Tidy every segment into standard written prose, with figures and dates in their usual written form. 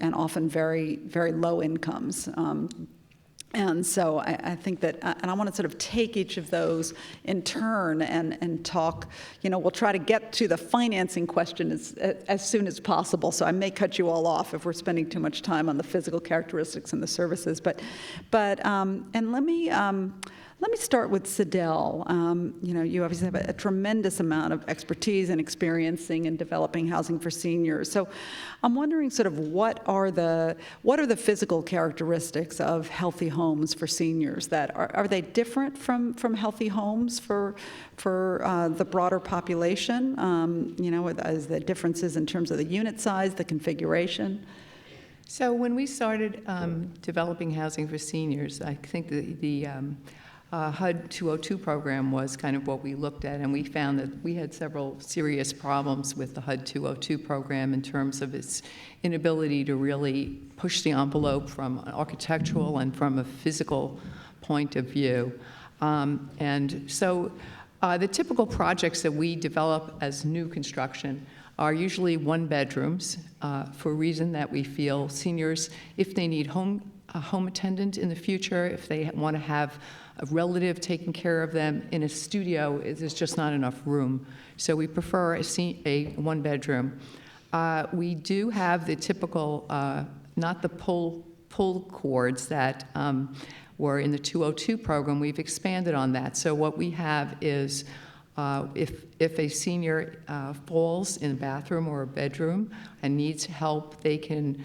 and often very, very low incomes. And so I think that, and I want to sort of take each of those in turn and talk, we'll try to get to the financing question as soon as possible. So I may cut you all off if we're spending too much time on the physical characteristics and the services. And let me start with Sydell. You obviously have a tremendous amount of expertise and experiencing in developing housing for seniors. So I'm wondering sort of what are the physical characteristics of healthy homes for seniors? That are they different from healthy homes for the broader population? As the differences in terms of the unit size, the configuration? So when we started developing housing for seniors, I think the HUD 202 program was kind of what we looked at, and we found that we had several serious problems with the HUD 202 program in terms of its inability to really push the envelope from an architectural and from a physical point of view. And so the typical projects that we develop as new construction are usually one bedrooms for a reason that we feel seniors, if they need a home attendant in the future, if they want to have a relative taking care of them in a studio, there's just not enough room. So we prefer a one bedroom. We do have the typical, not the pull cords that were in the 202 program. We've expanded on that. So what we have is if a senior falls in a bathroom or a bedroom and needs help, they can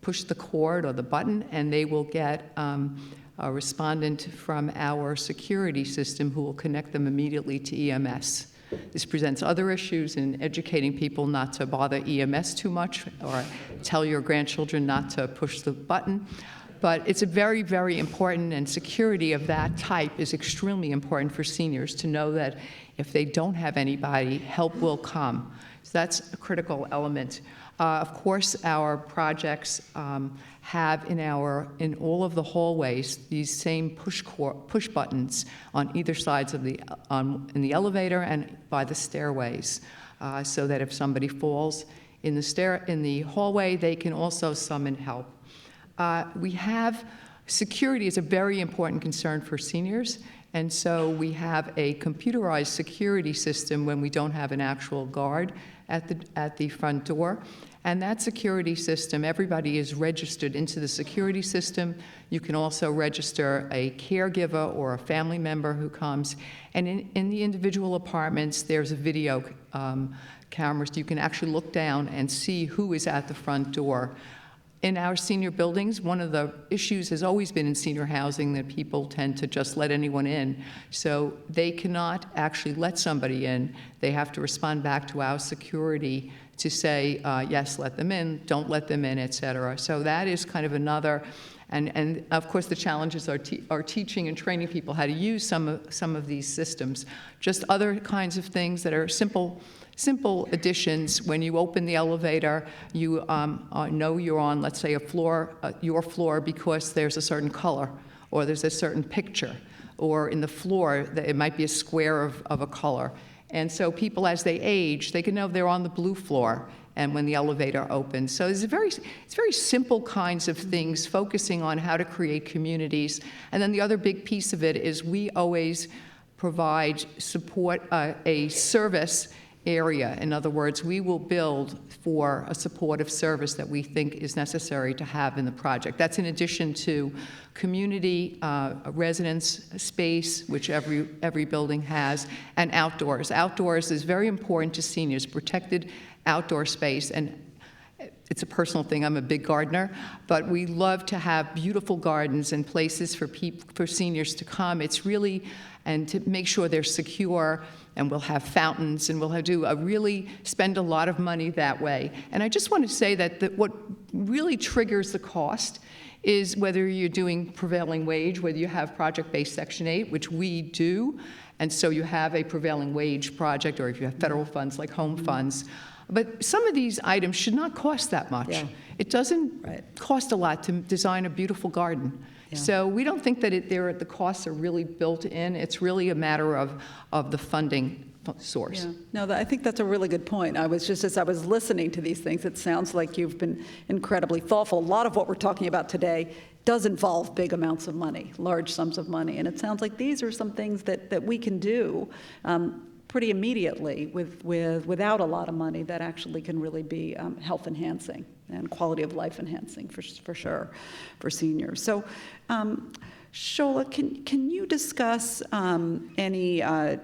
push the cord or the button, and they will get a respondent from our security system who will connect them immediately to EMS. This presents other issues in educating people not to bother EMS too much or tell your grandchildren not to push the button. But it's a very, very important, and security of that type is extremely important for seniors to know that if they don't have anybody, help will come. So that's a critical element. Of course, our projects have in all of the hallways these same push buttons on either sides of in the elevator and by the stairways, so that if somebody falls in the hallway, they can also summon help. We have security is a very important concern for seniors, and so we have a computerized security system when we don't have an actual guard at the front door. And that security system, everybody is registered into the security system. You can also register a caregiver or a family member who comes. And in the individual apartments, there's a video camera, so you can actually look down and see who is at the front door. In our senior buildings, one of the issues has always been in senior housing that people tend to just let anyone in. So they cannot actually let somebody in. They have to respond back to our security to say, yes, let them in, don't let them in, et cetera. So that is kind of another, and of course the challenges are teaching and training people how to use some of these systems. Just other kinds of things that are simple additions. When you open the elevator, you know you're on, let's say, your floor because there's a certain color, or there's a certain picture, or in the floor, it might be a square of a color. And so people, as they age, they can know they're on the blue floor and when the elevator opens. So it's very simple kinds of things, focusing on how to create communities. And then the other big piece of it is we always provide support, a service area. In other words, we will build for a supportive service that we think is necessary to have in the project. That's in addition to community residence space, which every building has, and outdoors. Outdoors is very important to seniors, protected outdoor space. And it's a personal thing, I'm a big gardener, but we love to have beautiful gardens and places for seniors to come. It's really, and to make sure they're secure, and we'll have fountains, and really spend a lot of money that way. And I just want to say that what really triggers the cost is whether you're doing prevailing wage, whether you have project-based Section 8, which we do, and so you have a prevailing wage project, or if you have federal funds like home funds. But some of these items should not cost that much. Yeah. It doesn't cost a lot to design a beautiful garden. Yeah. So we don't think that the costs are really built in. It's really a matter of the funding source. Yeah. No, I think that's a really good point. As I was listening to these things, it sounds like you've been incredibly thoughtful. A lot of what we're talking about today does involve big amounts of money, large sums of money, and it sounds like these are some things that we can do pretty immediately without a lot of money that actually can really be health enhancing and quality of life enhancing for sure for seniors. So. Shola, can you discuss any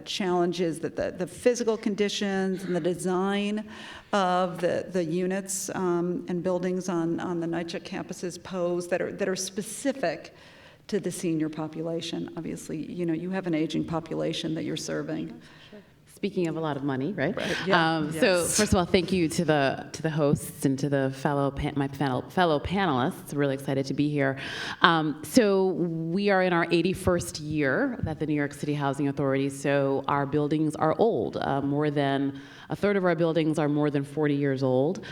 challenges that the physical conditions and the design of the units and buildings on the NYCHA campuses pose that are specific to the senior population? Obviously, you have an aging population that you're serving. Speaking of a lot of money, right? Yeah. So Yes. first of all, thank you to the hosts and to the fellow panelists. Really excited to be here. So we are in our 81st year at the New York City Housing Authority. So our buildings are old. More than a third of our buildings are more than 40 years old.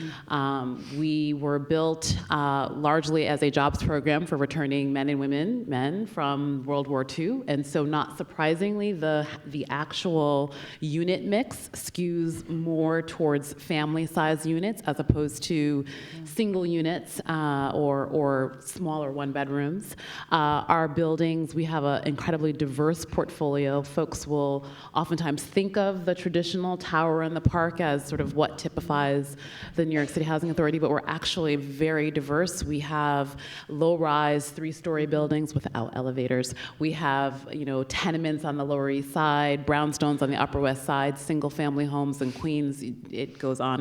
We were built largely as a jobs program for returning men from World War II, and so not surprisingly, the actual unit mix skews more towards family-size units as opposed to single units or smaller one-bedrooms. Our buildings, we have an incredibly diverse portfolio. Folks will oftentimes think of the traditional tower in the park as sort of what typifies the New York City Housing Authority, but we're actually very diverse. We have low-rise, three-story buildings without elevators. We have, tenements on the Lower East Side, brownstones on the Upper West Side, single-family homes in Queens. It goes on.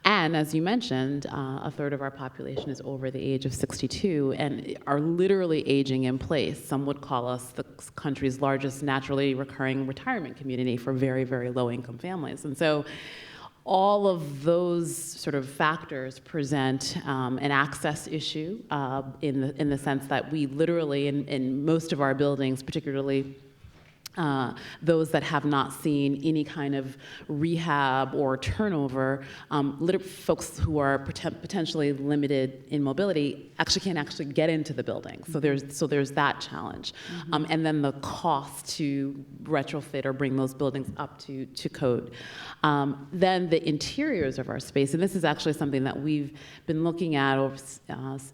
And as you mentioned, a third of our population is over the age of 62 and are literally aging in place. Some would call us the country's largest naturally recurring retirement community for very, very low-income families. And so all of those sort of factors present an access issue in the sense that we literally, in most of our buildings, particularly those that have not seen any kind of rehab or turnover, folks who are potentially limited in mobility can't get into the building. So there's that challenge, and then the cost to retrofit or bring those buildings up to code. Then the interiors of our space, and this is actually something that we've been looking at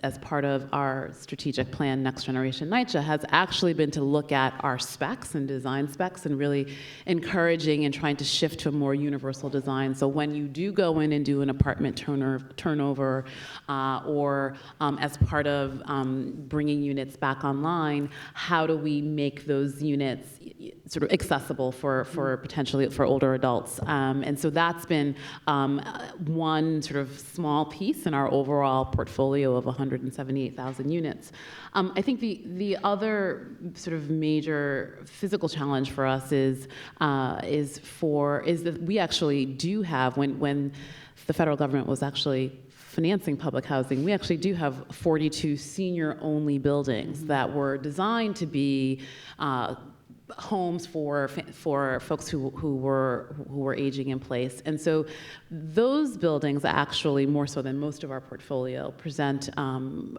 as part of our strategic plan, Next Generation NYCHA, has actually been to look at our specs and design specs and really encouraging and trying to shift to a more universal design. So when you do go in and do an apartment turnover or as part of bringing units back online, how do we make those units sort of accessible for potentially for older adults? And so that's been one sort of small piece in our overall portfolio of 178,000 units. I think the other sort of major physical challenge for us is that we actually do have, when the federal government was actually financing public housing, we actually do have 42 senior-only buildings that were designed to be homes for folks who were aging in place. And so those buildings actually, more so than most of our portfolio,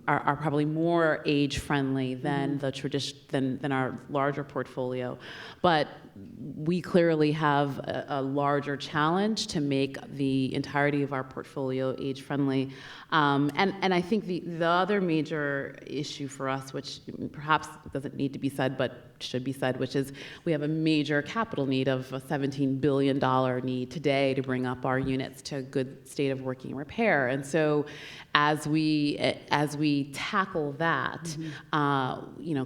are probably more age-friendly than than our larger portfolio. But we clearly have a larger challenge to make the entirety of our portfolio age-friendly. And I think the other major issue for us, which perhaps doesn't need to be said but should be said, which is we have a major capital need of a $17 billion need today to bring up our units to a good state of working repair. And so as we tackle that,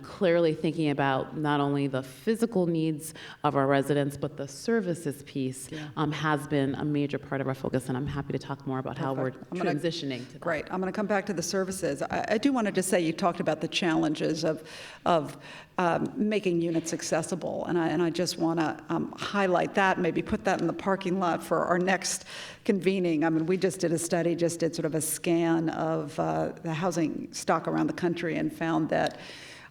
clearly thinking about not only the physical needs of our residents, but the services piece has been a major part of our focus, and I'm happy to talk more about how we're transitioning to that. Great. I'm going to come back to the services. I do want to just say you talked about the challenges of making units accessible, and I just want to highlight that, maybe put that in the parking lot for our next convening. I mean, we just did a study, just did sort of a scan of the housing stock around the country and found that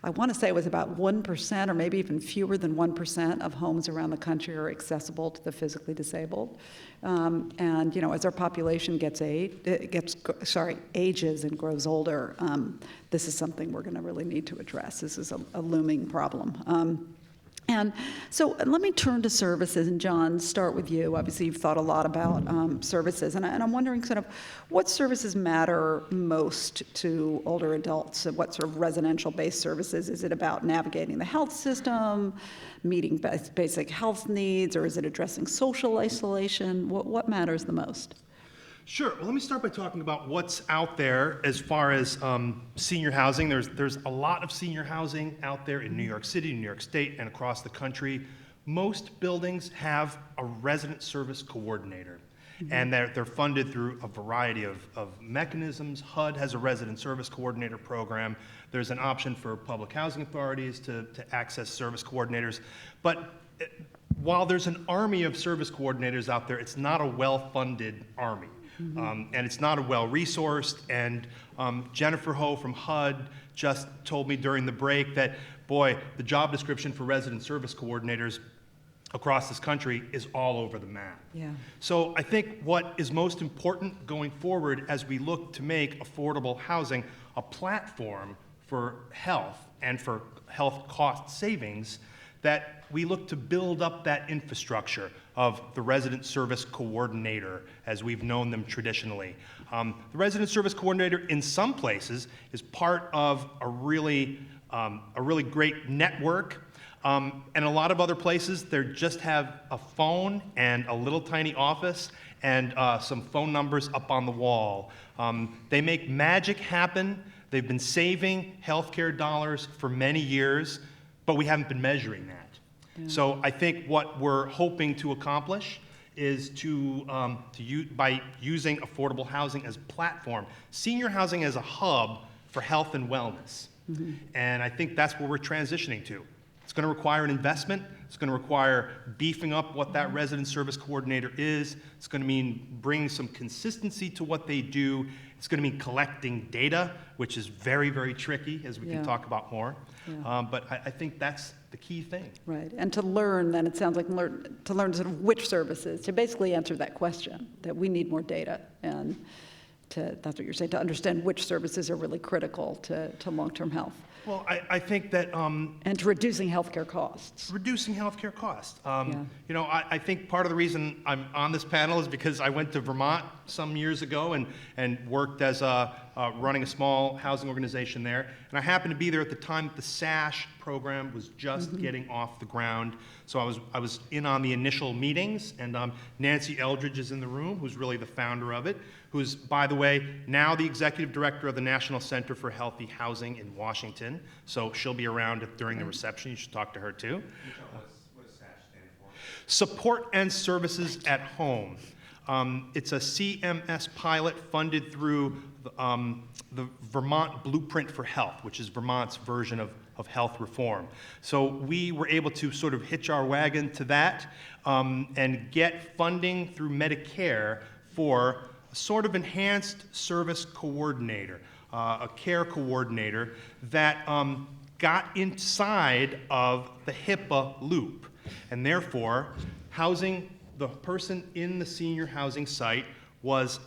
I want to say it was about 1% or maybe even fewer than 1% of homes around the country are accessible to the physically disabled. And, as our population ages and grows older, this is something we're going to really need to address. This is a looming problem. And so let me turn to services, and John, start with you. Obviously, you've thought a lot about services, and I'm wondering sort of what services matter most to older adults, and what sort of residential-based services? Is it about navigating the health system, meeting basic health needs, or is it addressing social isolation? What matters the most? Sure. Well, let me start by talking about what's out there as far as senior housing. There's a lot of senior housing out there in New York City, New York State, and across the country. Most buildings have a resident service coordinator, and they're funded through a variety of mechanisms. HUD has a resident service coordinator program. There's an option for public housing authorities to access service coordinators. But while there's an army of service coordinators out there, it's not a well-funded army. And it's not a well-resourced, and Jennifer Ho from HUD just told me during the break that, boy, the job description for resident service coordinators across this country is all over the map. Yeah. So I think what is most important going forward as we look to make affordable housing a platform for health and for health cost savings, that we look to build up that infrastructure of the resident service coordinator as we've known them traditionally. The resident service coordinator in some places is part of a really great network. And a lot of other places, they just have a phone and a little tiny office and some phone numbers up on the wall. They make magic happen. They've been saving healthcare dollars for many years, but we haven't been measuring that. Yeah. So I think what we're hoping to accomplish is by using affordable housing as a platform, senior housing as a hub for health and wellness. And I think that's where we're transitioning to. It's going to require an investment. It's going to require beefing up what that resident service coordinator is. It's going to mean bringing some consistency to what they do. It's going to mean collecting data, which is very, very tricky, as we can talk about more. Yeah. But I think that's the key thing. Right, and to learn, then it sounds like to learn sort of which services, to basically answer that question, that we need more data, and that's what you're saying, to understand which services are really critical to long-term health. Well, I think that... and to reducing healthcare costs. Reducing healthcare costs. You know, I think part of the reason I'm on this panel is because I went to Vermont some years ago and worked as running a small housing organization there. And I happened to be there at the time that the SASH program was just getting off the ground. So I was in on the initial meetings, and Nancy Eldridge is in the room, who's really the founder of it, who's, by the way, now the executive director of the National Center for Healthy Housing in Washington. So she'll be around during the reception. You should talk to her too. What does SASH stand for? Support and Services at Home. It's a CMS pilot funded through the Vermont Blueprint for Health, which is Vermont's version of health reform. So we were able to sort of hitch our wagon to that and get funding through Medicare for a sort of enhanced service coordinator, a care coordinator that got inside of the HIPAA loop. And therefore, the person in the senior housing site was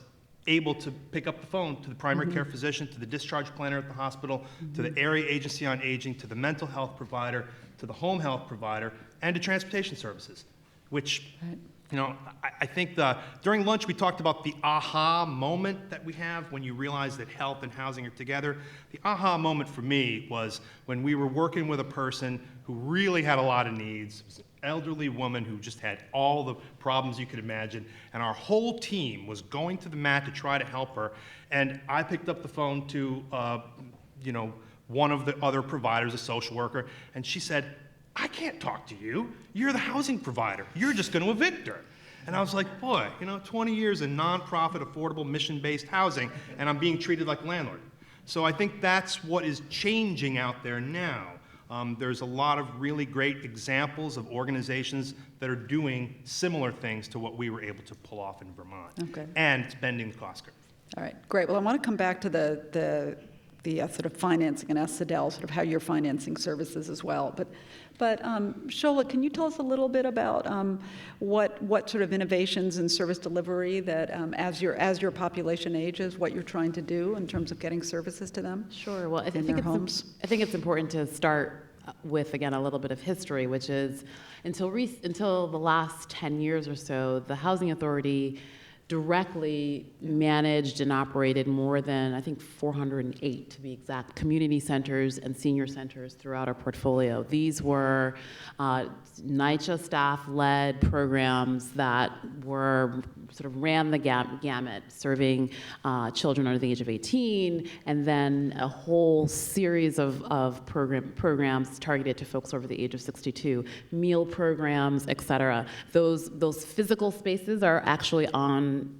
able to pick up the phone to the primary care physician, to the discharge planner at the hospital, to the area agency on aging, to the mental health provider, to the home health provider, and to transportation services, which, you know, I think during lunch we talked about the aha moment that we have when you realize that health and housing are together. The aha moment for me was when we were working with a person who really had a lot of needs. It was an elderly woman who just had all the problems you could imagine, and our whole team was going to the mat to try to help her. And I picked up the phone to, one of the other providers, a social worker, and she said, "I can't talk to you. You're the housing provider. You're just going to evict her." And I was like, boy, 20 years in nonprofit, affordable, mission-based housing, and I'm being treated like a landlord. So I think that's what is changing out there now. There's a lot of really great examples of organizations that are doing similar things to what we were able to pull off in Vermont. Okay. And it's bending the cost curve. All right, great. Well, I want to come back to the sort of financing and ask Sadell sort of how you're financing services as well. But Shola, can you tell us a little bit about what sort of innovations in service delivery that as your population ages, what you're trying to do in terms of getting services to them? Sure. Well, I in think their homes? I think it's important to start with, again, a little bit of history, which is until the last 10 years or so, the Housing Authority directly managed and operated more than, I think, 408 to be exact, community centers and senior centers throughout our portfolio. These were NYCHA staff-led programs that were sort of ran the gamut, serving children under the age of 18, and then a whole series of programs targeted to folks over the age of 62, meal programs, et cetera. Those physical spaces are actually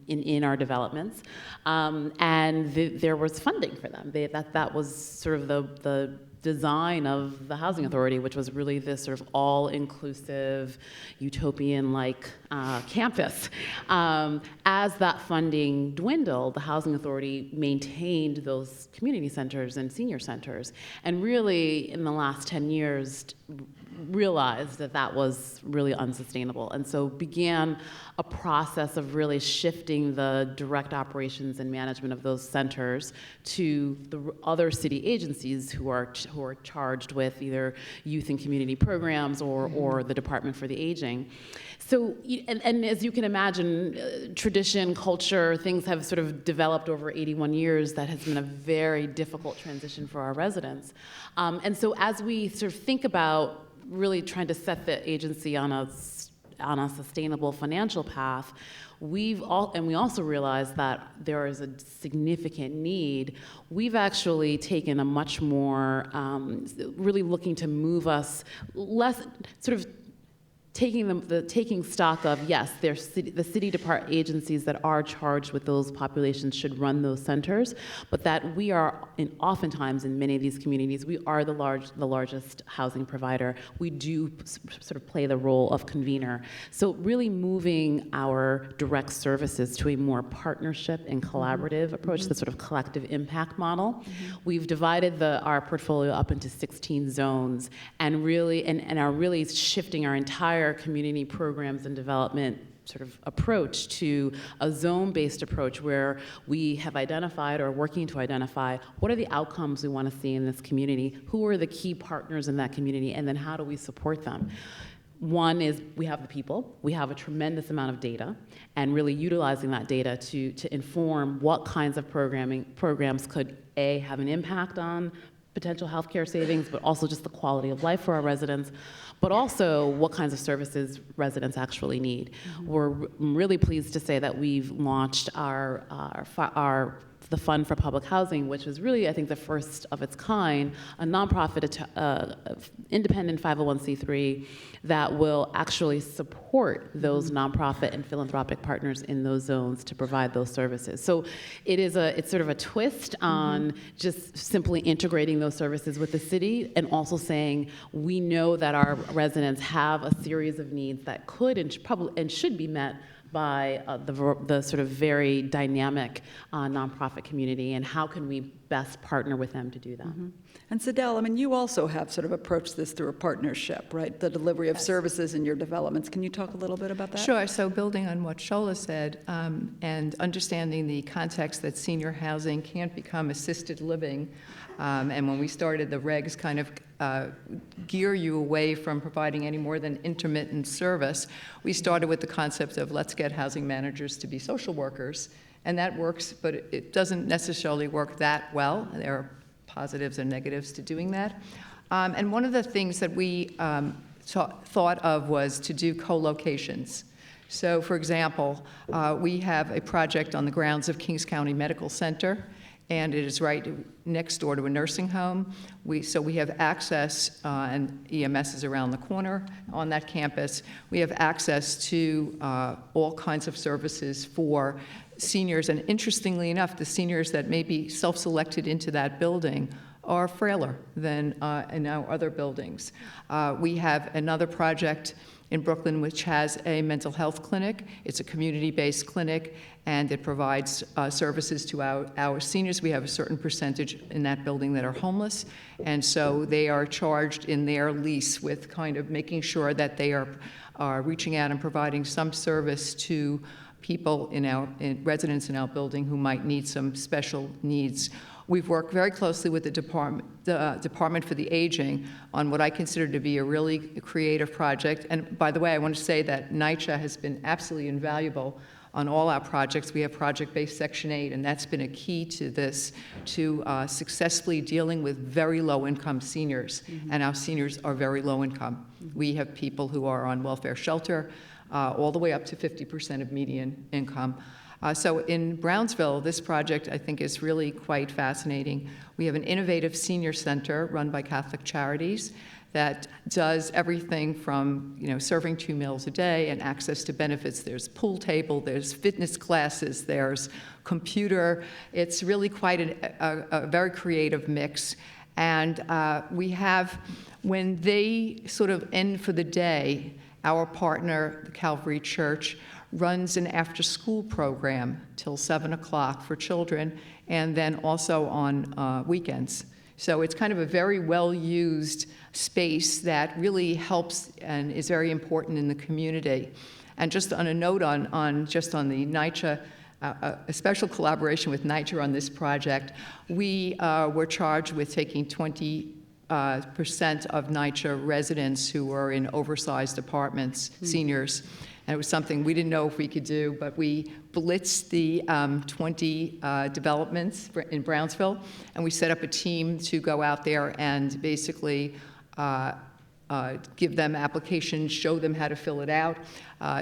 in our developments, and there was funding for them. That was sort of the design of the Housing Authority, which was really this sort of all-inclusive, utopian-like campus. As that funding dwindled, the Housing Authority maintained those community centers and senior centers, and really, in the last 10 years, realized that that was really unsustainable, and so began a process of really shifting the direct operations and management of those centers to the other city agencies who are charged with either youth and community programs or the Department for the Aging. So, and as you can imagine, tradition, culture, things have sort of developed over 81 years. That has been a very difficult transition for our residents. And so as we sort of think about really trying to set the agency on a sustainable financial path, we also realize that there is a significant need. We've actually taken a much more, really looking to move us less, sort of taking stock of, yes, the city department agencies that are charged with those populations should run those centers, but that we are, oftentimes in many of these communities, we are the largest housing provider. We do sort of play the role of convener. So really moving our direct services to a more partnership and collaborative approach, the sort of collective impact model. We've divided our portfolio up into 16 zones, and really, and are really shifting our entire community programs and development sort of approach to a zone-based approach where we have identified or working to identify what are the outcomes we want to see in this community, who are the key partners in that community, and then how do we support them. One is we have the people, we have a tremendous amount of data, and really utilizing that data to inform what kinds of programs could, A, have an impact on potential healthcare savings, but also just the quality of life for our residents, but also what kinds of services residents actually need. We're really pleased to say that we've launched the Fund for Public Housing, which was really, I think, the first of its kind, a nonprofit, independent 501c3 that will actually support those nonprofit and philanthropic partners in those zones to provide those services. So it's sort of a twist on just simply integrating those services with the city, and also saying we know that our residents have a series of needs that could and should be met by the sort of very dynamic nonprofit community, and how can we best partner with them to do that. And Sadell, I mean, you also have sort of approached this through a partnership, right? The delivery of services in your developments. Can you talk a little bit about that? Sure. So building on what Shola said, and understanding the context that senior housing can't become assisted living, and when we started, the regs kind of gear you away from providing any more than intermittent service. We started with the concept of let's get housing managers to be social workers, and that works, but it doesn't necessarily work that well. There are positives and negatives to doing that. And one of the things that we thought of was to do co-locations. So, for example, we have a project on the grounds of Kings County Medical Center, and it is right next door to a nursing home. So we have access, and EMS is around the corner on that campus. We have access to all kinds of services for seniors, and interestingly enough, the seniors that may be self-selected into that building are frailer than in our other buildings. We have another project in Brooklyn which has a mental health clinic. It's a community-based clinic, and it provides services to our seniors. We have a certain percentage in that building that are homeless, and so they are charged in their lease with kind of making sure that they are reaching out and providing some service to people residents in our building who might need some special needs. We've worked very closely with the Department for the Aging on what I consider to be a really creative project. And by the way, I want to say that NYCHA has been absolutely invaluable on all our projects. We have project-based Section 8, and that's been a key to this, to successfully dealing with very low-income seniors. And our seniors are very low-income. We have people who are on welfare shelter, all the way up to 50% of median income. So in Brownsville, this project, I think, is really quite fascinating. We have an innovative senior center run by Catholic Charities that does everything from, serving 2 meals a day and access to benefits. There's pool table, there's fitness classes, there's computer. It's really quite a very creative mix. And we have, when they sort of end for the day, our partner, the Calvary Church, runs an after-school program till 7 o'clock for children, and then also on weekends. So it's kind of a very well-used space that really helps and is very important in the community. And just on a note on just on the NYCHA, a special collaboration with NYCHA on this project, we were charged with taking 20% of NYCHA residents who were in oversized apartments, seniors. And it was something we didn't know if we could do, but we blitzed the 20 developments in Brownsville, and we set up a team to go out there and basically give them applications, show them how to fill it out,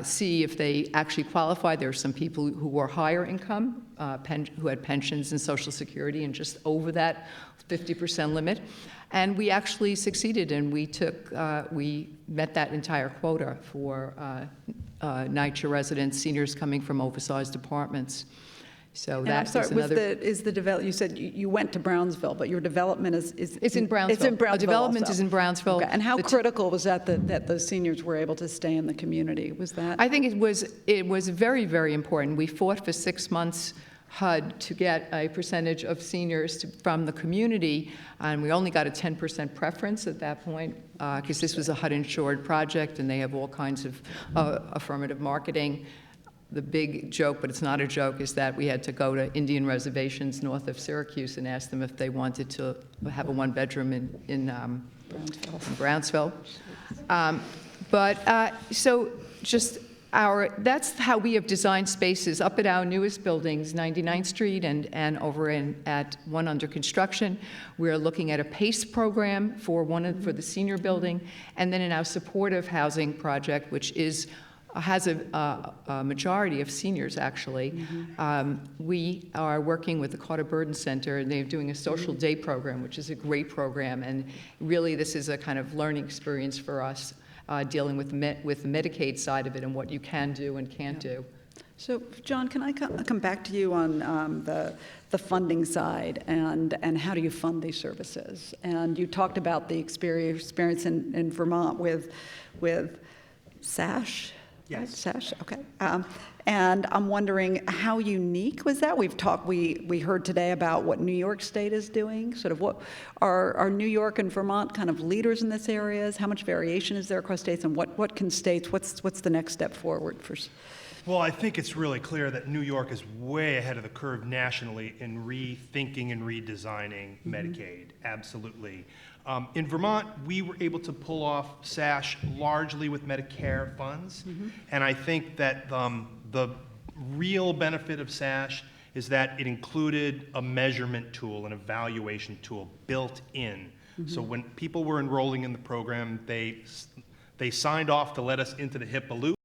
see if they actually qualify. There are some people who were higher income, who had pensions and Social Security and just over that 50% limit. And we actually succeeded, and we met that entire quota for NYCHA residents, seniors coming from oversized apartments. So And that I'm sorry, is another. you said you went to Brownsville, but your development is It's in Brownsville. It's in Brownsville Our development also. is in Brownsville. Okay. And how The critical was that those seniors were able to stay in the community? Was that? I think it was very, very important. We fought for 6 months, HUD, to get a percentage of seniors from the community, and we only got a 10% preference at that point, because this was a HUD-insured project, and they have all kinds of affirmative marketing. The big joke, but it's not a joke, is that we had to go to Indian reservations north of Syracuse and ask them if they wanted to have a one-bedroom in Brownsville. So just that's how we have designed spaces up at our newest buildings, 99th Street and over at one under construction. We're looking at a PACE program for the senior building, and then in our supportive housing project, which has a majority of seniors, actually. We are working with the Carter Burden Center, and they're doing a social day program, which is a great program, and really this is a kind of learning experience for us, dealing with the Medicaid side of it and what you can do and can't do. So, John, can I come back to you on the funding side and how do you fund these services? And you talked about the experience in Vermont with SASH. Yes. Right? SASH, okay. And I'm wondering, how unique was that? We heard today about what New York State is doing. Sort of what are New York and Vermont kind of leaders in this areas? How much variation is there across states, and what can states? What's the next step forward for? Well, I think it's really clear that New York is way ahead of the curve nationally in rethinking and redesigning Medicaid. Absolutely. In Vermont, we were able to pull off SASH largely with Medicare funds, and I think that the real benefit of SASH is that it included a measurement tool, an evaluation tool built in. So when people were enrolling in the program, they signed off to let us into the HIPAA loop.